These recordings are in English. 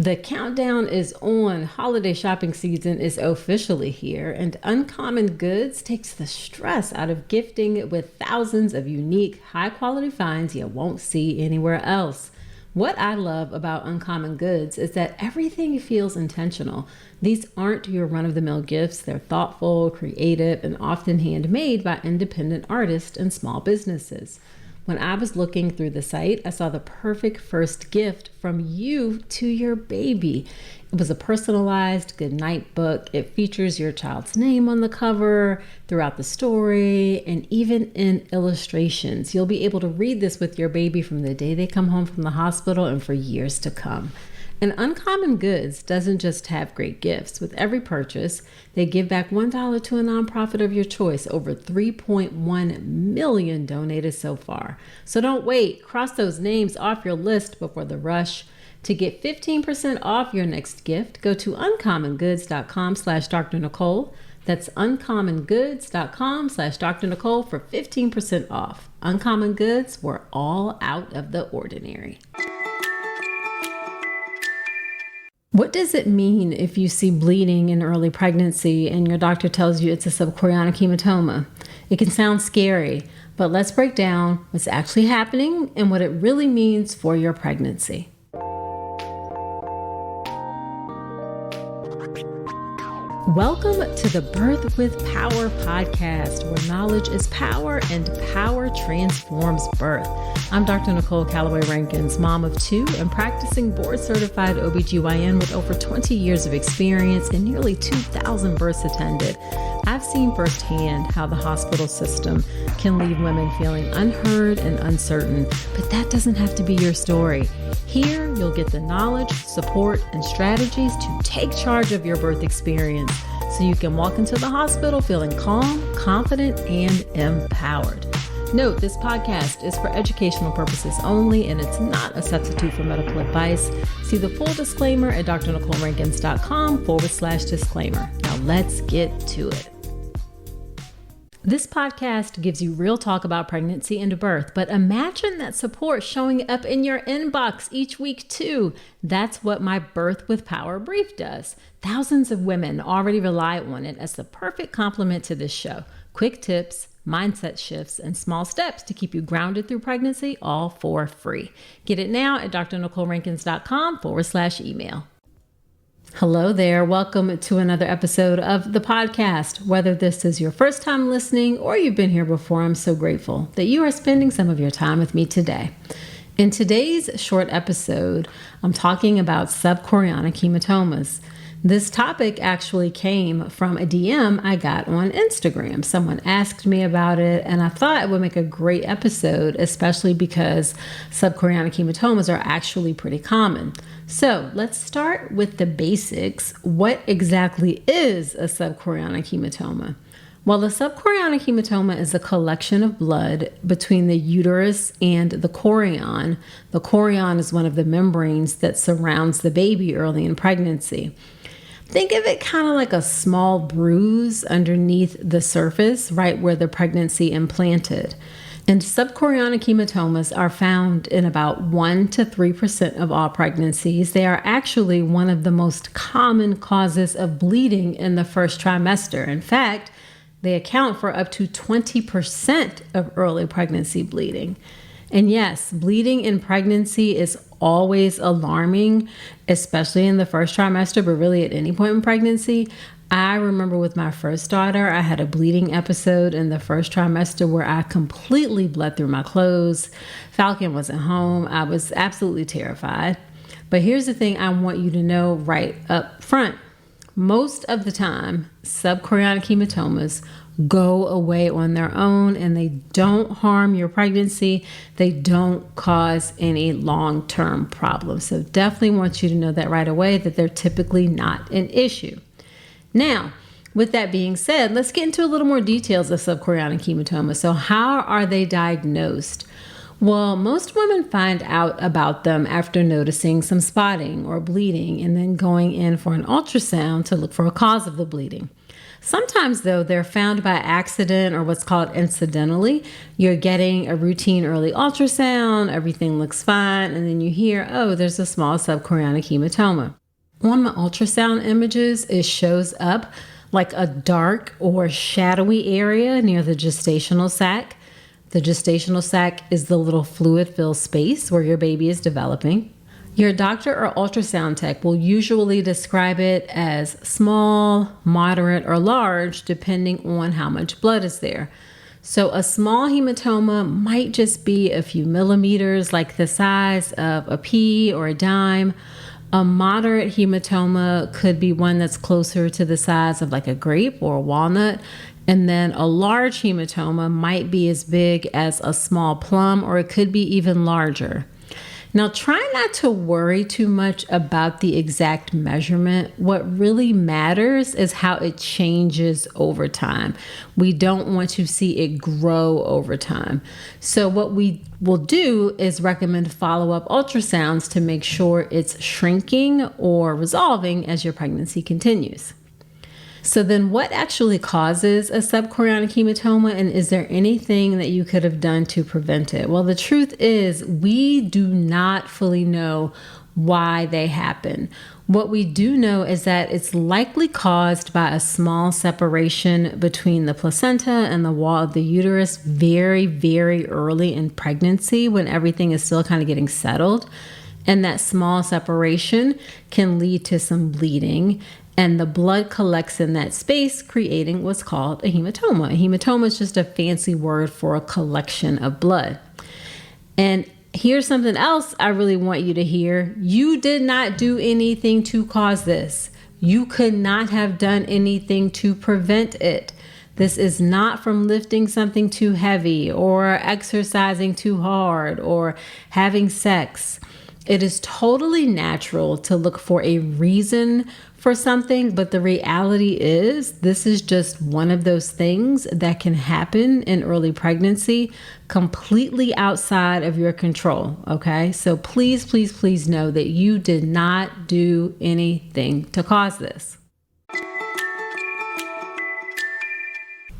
The countdown is on. Holiday shopping season is officially here, and Uncommon Goods takes the stress out of gifting with thousands of unique, high-quality finds you won't see anywhere else. What I love about Uncommon Goods is that everything feels intentional. These aren't your run-of-the-mill gifts. They're thoughtful, creative, and often handmade by independent artists and small businesses. When I was looking through the site, I saw the perfect first gift from you to your baby. It was a personalized goodnight book. It features your child's name on the cover, throughout the story, and even in illustrations. You'll be able to read this with your baby from the day they come home from the hospital and for years to come. And Uncommon Goods doesn't just have great gifts. With every purchase, they give back $1 to a nonprofit of your choice. Over 3.1 million donated so far. So don't wait. Cross those names off your list before the rush. To get 15% off your next gift, go to uncommongoods.com/Dr. Nicole. That's uncommongoods.com/Dr. Nicole for 15% off. Uncommon Goods, we're all out of the ordinary. What does it mean if you see bleeding in early pregnancy and your doctor tells you it's a subchorionic hematoma? It can sound scary, but let's break down what's actually happening and what it really means for your pregnancy. Welcome to the Birth with Power podcast, where knowledge is power and power transforms birth. I'm Dr. Nicole Calloway Rankins, mom of two and practicing board-certified OBGYN with over 20 years of experience and nearly 2,000 births attended. I've seen firsthand how the hospital system can leave women feeling unheard and uncertain, but that doesn't have to be your story. Here, you'll get the knowledge, support, and strategies to take charge of your birth experience so you can walk into the hospital feeling calm, confident, and empowered. Note, this podcast is for educational purposes only, and it's not a substitute for medical advice. See the full disclaimer at drnicolerankins.com/disclaimer. Now let's get to it. This podcast gives you real talk about pregnancy and birth, but imagine that support showing up in your inbox each week too. That's what my Birth with Power brief does. Thousands of women already rely on it as the perfect complement to this show. Quick tips, mindset shifts, and small steps to keep you grounded through pregnancy, all for free. Get it now at drnicolerankins.com/email. Hello there. Welcome to another episode of the podcast. Whether this is your first time listening or you've been here before, I'm so grateful that you are spending some of your time with me today. In today's short episode, I'm talking about subchorionic hematomas. This topic actually came from a DM I got on Instagram. Someone asked me about it, and I thought it would make a great episode, especially because subchorionic hematomas are actually pretty common. So let's start with the basics. What exactly is a subchorionic hematoma? Well, a subchorionic hematoma is a collection of blood between the uterus and the chorion. The chorion is one of the membranes that surrounds the baby early in pregnancy. Think of it kind of like a small bruise underneath the surface, right where the pregnancy implanted. And subchorionic hematomas are found in about 1 to 3% of all pregnancies. They are actually one of the most common causes of bleeding in the first trimester. In fact, they account for up to 20% of early pregnancy bleeding. And yes, bleeding in pregnancy is always alarming, especially in the first trimester, but really at any point in pregnancy. I remember with my first daughter, I had a bleeding episode in the first trimester where I completely bled through my clothes. Falcon wasn't home. I was absolutely terrified. But here's the thing I want you to know right up front. Most of the time, subchorionic hematomas go away on their own and they don't harm your pregnancy. They don't cause any long-term problems. So definitely want you to know that right away, that they're typically not an issue. Now, with that being said, let's get into a little more details of subchorionic hematoma. So how are they diagnosed? Well, most women find out about them after noticing some spotting or bleeding and then going in for an ultrasound to look for a cause of the bleeding. Sometimes, though, they're found by accident or what's called incidentally. You're getting a routine early ultrasound, everything looks fine, and then you hear, oh, there's a small subchorionic hematoma. On the ultrasound images, it shows up like a dark or shadowy area near the gestational sac. The gestational sac is the little fluid-filled space where your baby is developing. Your doctor or ultrasound tech will usually describe it as small, moderate, or large, depending on how much blood is there. So a small hematoma might just be a few millimeters, like the size of a pea or a dime. A moderate hematoma could be one that's closer to the size of like a grape or a walnut. And then a large hematoma might be as big as a small plum, or it could be even larger. Now, try not to worry too much about the exact measurement. What really matters is how it changes over time. We don't want to see it grow over time. So what we will do is recommend follow-up ultrasounds to make sure it's shrinking or resolving as your pregnancy continues. So then what actually causes a subchorionic hematoma, and is there anything that you could have done to prevent it? Well, the truth is we do not fully know why they happen. What we do know is that it's likely caused by a small separation between the placenta and the wall of the uterus very, very early in pregnancy when everything is still kind of getting settled. And that small separation can lead to some bleeding, and the blood collects in that space, creating what's called a hematoma. A hematoma is just a fancy word for a collection of blood. And here's something else I really want you to hear. You did not do anything to cause this. You could not have done anything to prevent it. This is not from lifting something too heavy or exercising too hard or having sex. It is totally natural to look for a reason for something, but the reality is this is just one of those things that can happen in early pregnancy completely outside of your control, okay? So please, please, please know that you did not do anything to cause this.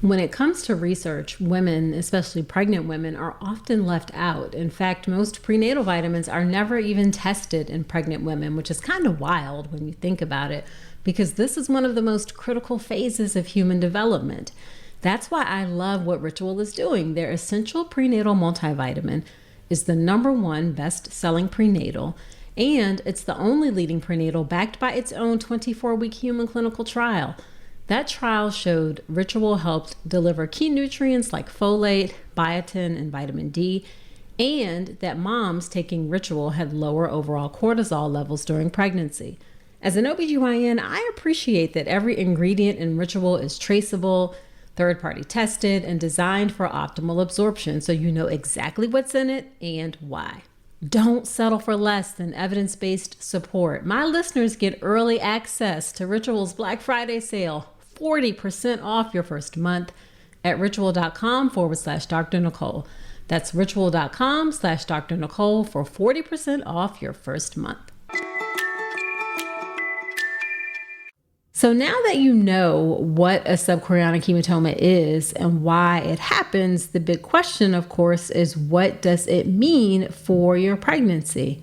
When it comes to research, women, especially pregnant women, are often left out. In fact, most prenatal vitamins are never even tested in pregnant women, which is kind of wild when you think about it, because this is one of the most critical phases of human development. That's why I love what Ritual is doing. Their essential prenatal multivitamin is the #1 best-selling prenatal, and it's the only leading prenatal backed by its own 24-week human clinical trial. That trial showed Ritual helped deliver key nutrients like folate, biotin, and vitamin D, and that moms taking Ritual had lower overall cortisol levels during pregnancy. As an OBGYN, I appreciate that every ingredient in Ritual is traceable, third-party tested, and designed for optimal absorption, so you know exactly what's in it and why. Don't settle for less than evidence-based support. My listeners get early access to Ritual's Black Friday sale, 40% off your first month at ritual.com/Dr. Nicole. That's ritual.com/Dr. Nicole for 40% off your first month. So now that you know what a subchorionic hematoma is and why it happens, the big question, of course, is what does it mean for your pregnancy?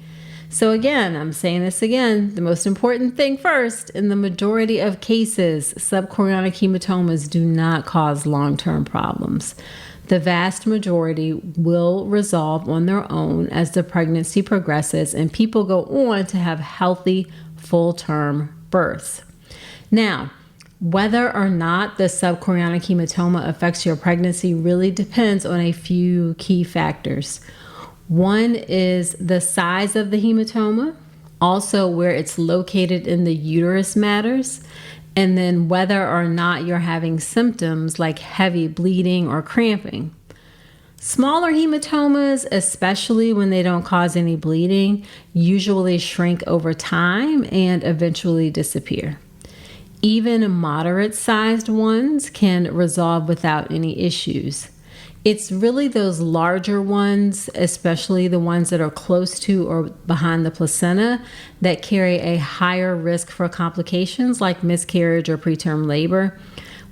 So again, I'm saying this again, the most important thing first, in the majority of cases, subchorionic hematomas do not cause long-term problems. The vast majority will resolve on their own as the pregnancy progresses and people go on to have healthy, full-term births. Now, whether or not the subchorionic hematoma affects your pregnancy really depends on a few key factors. One is the size of the hematoma, also where it's located in the uterus matters, and then whether or not you're having symptoms like heavy bleeding or cramping. Smaller hematomas, especially when they don't cause any bleeding, usually shrink over time and eventually disappear. Even moderate-sized ones can resolve without any issues. It's really those larger ones, especially the ones that are close to or behind the placenta, that carry a higher risk for complications like miscarriage or preterm labor.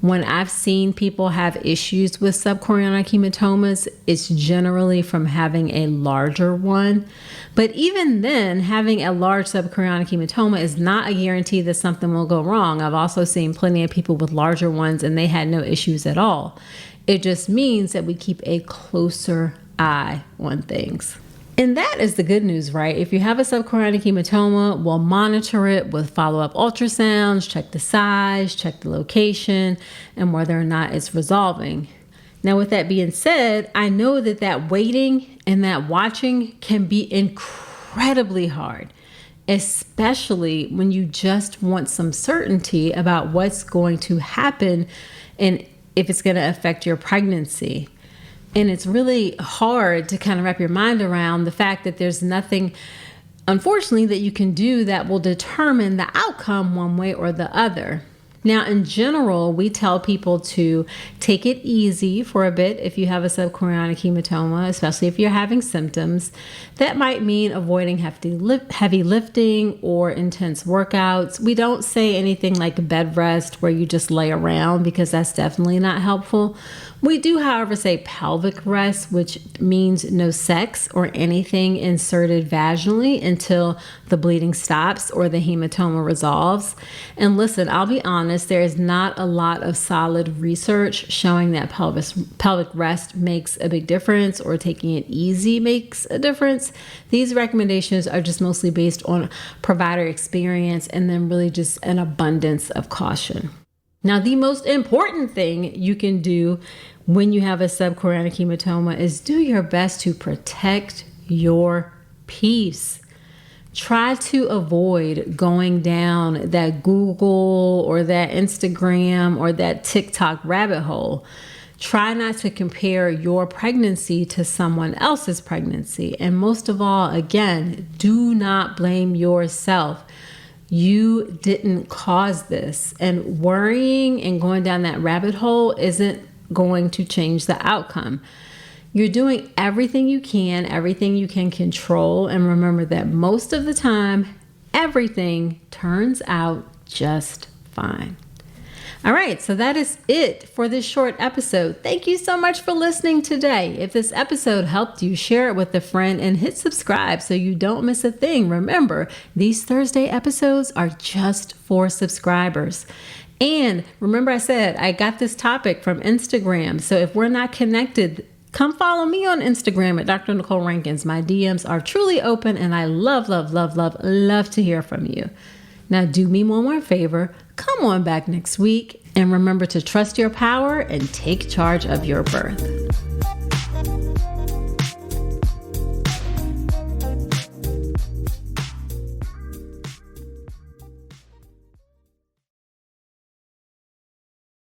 When I've seen people have issues with subchorionic hematomas, it's generally from having a larger one. But even then, having a large subchorionic hematoma is not a guarantee that something will go wrong. I've also seen plenty of people with larger ones and they had no issues at all. It just means that we keep a closer eye on things. And that is the good news, right? If you have a subchorionic hematoma, we'll monitor it with follow-up ultrasounds, check the size, check the location, and whether or not it's resolving. Now, with that being said, I know that waiting and that watching can be incredibly hard, especially when you just want some certainty about what's going to happen and if it's going to affect your pregnancy. And it's really hard to kind of wrap your mind around the fact that there's nothing, unfortunately, that you can do that will determine the outcome one way or the other. Now, in general, we tell people to take it easy for a bit if you have a subchorionic hematoma, especially if you're having symptoms. That might mean avoiding heavy lifting or intense workouts. We don't say anything like bed rest where you just lay around because that's definitely not helpful. We do, however, say pelvic rest, which means no sex or anything inserted vaginally until the bleeding stops or the hematoma resolves. And listen, I'll be honest, there is not a lot of solid research showing that pelvic rest makes a big difference or taking it easy makes a difference. These recommendations are just mostly based on provider experience and then really just an abundance of caution. Now, the most important thing you can do when you have a subchorionic hematoma is do your best to protect your peace. Try to avoid going down that Google or that Instagram or that TikTok rabbit hole. Try not to compare your pregnancy to someone else's pregnancy. And most of all, again, do not blame yourself. You didn't cause this, and worrying and going down that rabbit hole isn't going to change the outcome. You're doing everything you can control, and remember that most of the time, everything turns out just fine. All right, so that is it for this short episode. Thank you so much for listening today. If this episode helped you, share it with a friend and hit subscribe so you don't miss a thing. Remember, these Thursday episodes are just for subscribers. And remember I said I got this topic from Instagram. So if we're not connected, come follow me on Instagram at Dr. Nicole Rankins. My DMs are truly open and I love to hear from you. Now do me one more favor. Come on back next week and remember to trust your power and take charge of your birth.